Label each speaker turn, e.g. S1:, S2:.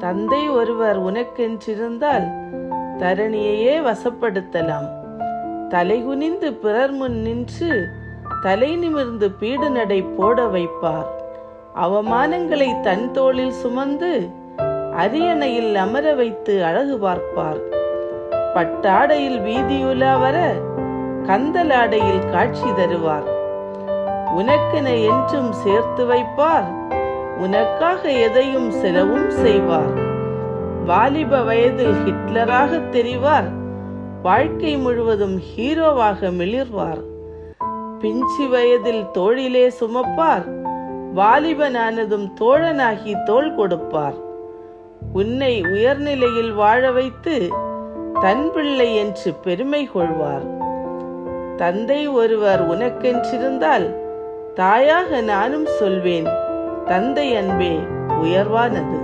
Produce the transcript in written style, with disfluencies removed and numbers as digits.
S1: தந்தை ஒருவர் உனக்கென்றிருந்தால் தரணியையே வசப்படுத்தலாம். தலைகுனிந்து பிறர் முன் நின்று தலை நிமிர்ந்து பீடு நடை போட வைப்பார். அவமானங்களை தன் தோளில் சுமந்து அரியணையில் அமர வைத்து அழகு பார்ப்பார். பட்டாடையில் வீதியுலா வர கந்தலாடையில் காட்சி தருவார். உனக்கென என்றும் சேர்த்து வைப்பார். உனக்காக எதையும் செலவும் செய்வார். வாலிப வயதில் ஹிட்லராக தெரிவார். வாழ்க்கை முழுவதும் ஹீரோவாக மிளிர்வார். பிஞ்சு வயதில் தோளிலே சுமப்பார். வாலிபனானதும் தோழனாகி தோள் கொடுப்பார். உன்னை உயர்நிலையில் வாழ வைத்து தன் பிள்ளை என்று பெருமை கொள்வார். தந்தை ஒருவர் உனக்கென்றிருந்தால் தாயாக நானும் சொல்வேன், தந்தை அன்பே உயர்வானது.